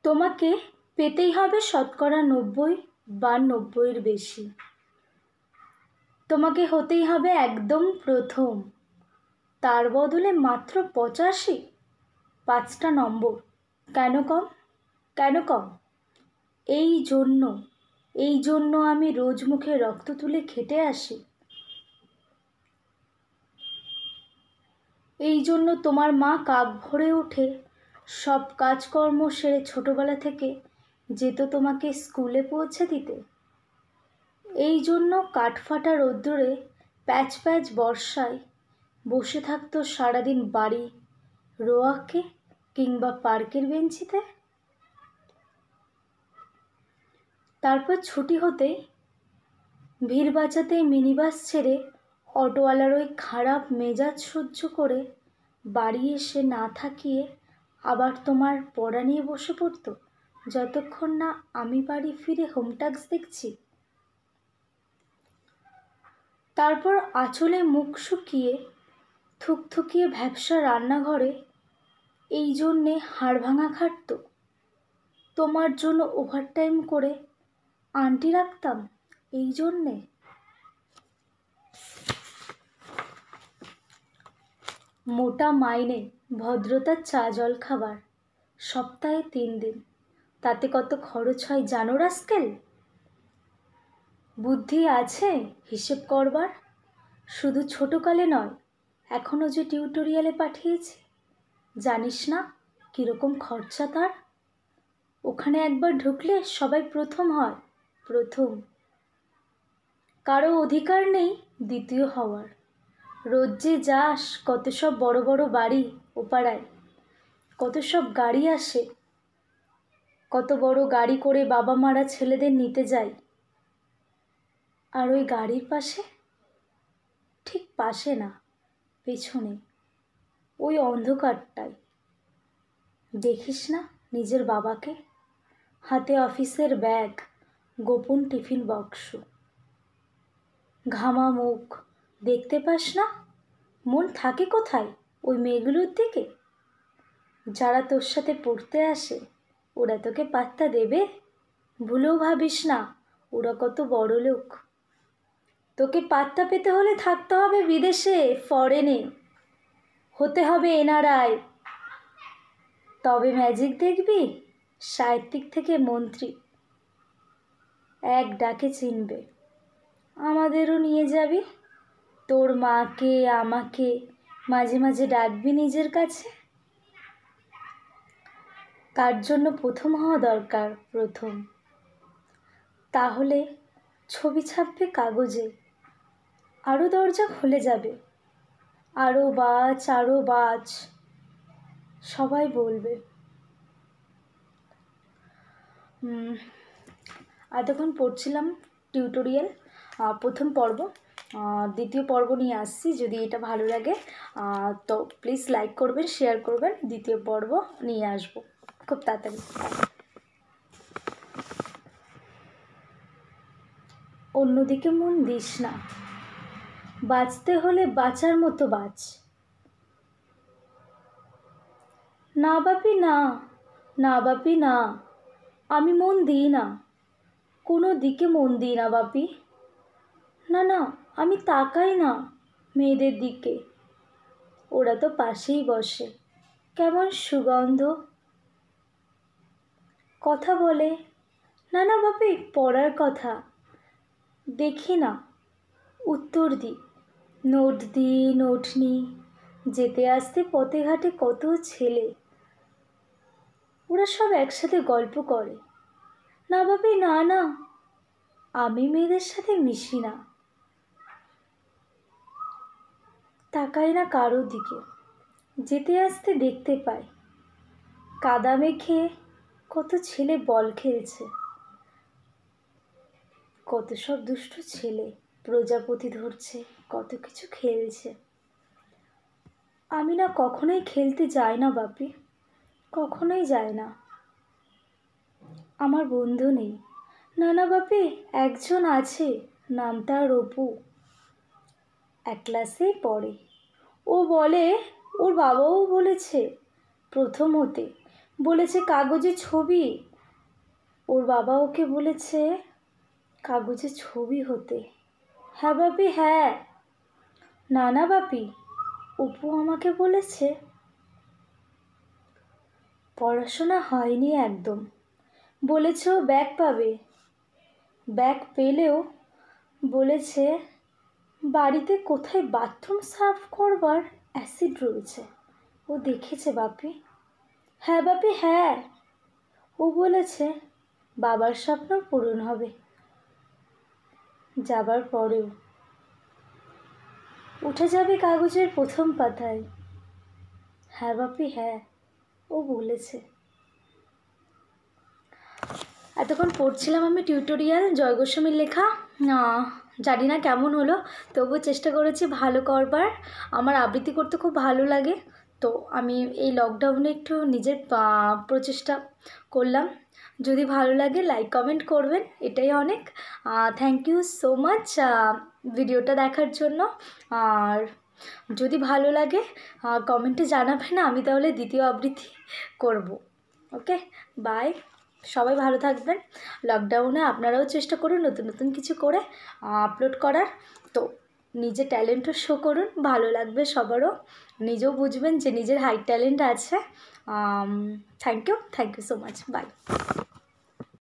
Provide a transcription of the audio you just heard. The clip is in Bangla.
তোমাকে পেতেই হবে শতকরা 90 বা 90-এর বেশি। তোমাকে হতেই হবে একদম প্রথম, তার বদলে মাত্র 85, 5টা নম্বর। কেন কম? কেন কম? এই জন্য আমি রোজ মুখে রক্ত তুলে খেটে আসি। এই জন্য তোমার মা কাক ভরে উঠে সব কাজকর্ম সেরে ছোটবেলা থেকে যেত তোমাকে স্কুলে পৌঁছে দিতে। এই জন্য কাঠফাটা রোদ্দুরে প্যাচ প্যাচ বর্ষায় বসে থাকতো সারাদিন বাড়ি রোয়াকে কিংবা পার্কের বেঞ্চিতে। তারপর ছুটি হতেই ভিড় বাঁচাতে মিনিবাস ছেড়ে অটোওয়ালার ওই খারাপ মেজাজ সহ্য করে বাড়ি এসে না থাকিয়ে আবার তোমার পড়া নিয়ে বসে পড়তো যতক্ষণ না আমি বাড়ি ফিরে হোম টাস্ক দেখছি। তারপর আঁচলে মুখ শুকিয়ে থুকথুকিয়ে ভ্যাপসা রান্নাঘরে এই জন্যে হাড় ভাঙা খাটতো। তোমার জন্য ওভারটাইম করে আন্টি রাখতাম এই জন্যে। মোটা মাইনে, ভদ্রতার চা জল খাবার, সপ্তাহে 3 দিন, তাতে কত খরচ হয় জানো রাস্কেল? বুদ্ধি আছে হিসেব করবার? শুধু ছোটকালে নয়, এখনও যে টিউটোরিয়ালে পাঠিয়েছি, জানিস না কীরকম খরচা তার? ওখানে একবার ঢুকলে সবাই প্রথম হয়, প্রথম। কারো অধিকার নেই দ্বিতীয় হওয়ার। রোজ যে যাস কত সব বড় বড় বাড়ি ও পাড়ায়, কত সব গাড়ি আসে, কত বড় গাড়ি করে বাবা মারা ছেলেদের নিতে যায়। আর ওই গাড়ির পাশে, ঠিক পাশে না, পেছনে, ওই অন্ধকারটায় দেখিস না নিজের বাবাকে? হাতে অফিসের ব্যাগ, গোপন টিফিন বাক্স, ঘামা মুখ, দেখতে পাস না? মন থাকে কোথায় ওই মেয়েগুলোর দিকে? যারা তোর সাথে পড়তে আসে ওরা তোকে পাত্তা দেবে? ভুলেও ভাবিস না ওরা কত বড় লোক। তোকে পাত্তা পেতে হলে থাকতে হবে বিদেশে, ফরেনে, হতে হবে এনআরআই। তবে ম্যাজিক দেখবি, সাহিত্যিক থেকে মন্ত্রী এক ডাকে চিনবে। আমাদেরও নিয়ে যাবি, তোর মাকে আমাকে মাঝে মাঝে ডাকবি নিজের কাছে। তার জন্য প্রথম হওয়া দরকার, প্রথম। তাহলে ছবি ছাপবে কাগজে, আরও দরজা খুলে যাবে, আরও বাজ, আরও বাজ, সবাই বলবে। এতক্ষণ পড়ছিলাম টিউটোরিয়াল, প্রথম পর্ব। দ্বিতীয় পর্ব নিয়ে আসছি, যদি এটা ভালো লাগে তো প্লিজ লাইক করবেন, শেয়ার করবেন। দ্বিতীয় পর্ব নিয়ে আসবো খুব তাড়াতাড়ি। অন্যদিকে মন দিস না, বাঁচতে হলে বাঁচার মতো বাঁচ। না বাপি না, না বাপি না, আমি মন দিই না, কোনো দিকে মন দিই না বাপি। না না, আমি তাকাই না মেয়েদের দিকে, ওরা তো পাশেই বসে, কেমন সুগন্ধ, কথা বলে। না না বাপি, পড়ার কথা দেখি না, উত্তর দিই, নোট দিই, নোট নিই, যেতে আসতে পথে ঘাটে কত ছেলে, ওরা সব একসাথে গল্প করে। না বাপি না না, আমি মেয়েদের সাথে মিশি না, তাকাই না কারো দিকে, যেতে আসতে দেখতে পাই কাদা মেখে কত ছেলে বল খেলছে, কত সব দুষ্ট ছেলে প্রজাপতি ধরছে, কত কিছু খেলছে। আমি না কখনোই খেলতে যাই না বাপি, কখনোই যাই না, আমার বন্ধু নেই। না না বাপি, একজন আছে, নাম তার অপু, এক ক্লাসেই পড়ে। ও বলে ওর বাবাও বলেছে প্রথম হতে, বলেছে কাগজে ছবি। ওর বাবা ওকে বলেছে কাগজে ছবি হতে। হ্যাঁ বাপি হ্যাঁ। না না বাপি, অপু আমাকে বলেছে পড়াশোনা হয়নি একদম, বলেছে ও ব্যাগ পাবে। ব্যাগ পেলেও বলেছে বাড়িতে কোথায় বাথরুম সাফ করবার অ্যাসিড রয়েছে, ও দেখেছে বাপি। হ্যাঁ বাপি হ্যাঁ। ও বলেছে বাবার স্বপ্ন পূরণ হবে, যাবার পরেও উঠে যাবে কাগজের প্রথম পাতায়। হ্যাঁ বাপি হ্যাঁ, ও বলেছে। এতক্ষণ পড়ছিলাম আমি টিউটোরিয়াল জয় গোস্বামীর লেখা। জানি না কেমন হলো, তবুও চেষ্টা করেছি ভালো করবার। আমার আবৃত্তি করতে খুব ভালো লাগে, তো আমি এই লকডাউনে একটু নিজের প্রচেষ্টা করলাম। যদি ভালো লাগে লাইক কমেন্ট করবেন, এটাই অনেক। থ্যাংক ইউ সো মাচ ভিডিওটা দেখার জন্য। আর যদি ভালো লাগে কমেন্টে জানাবেন, আমি তাহলে দ্বিতীয় আবৃত্তি করব। ওকে, বাই। সবাই ভালো থাকবেন। লকডাউনে আপনারাও চেষ্টা করুন নতুন নতুন কিছু করে আপলোড করার। তো নিজের ট্যালেন্টও শো করুন, ভালো লাগবে সবারও, নিজেও বুঝবেন যে নিজের হাই ট্যালেন্ট আছে। Thank you so much, by.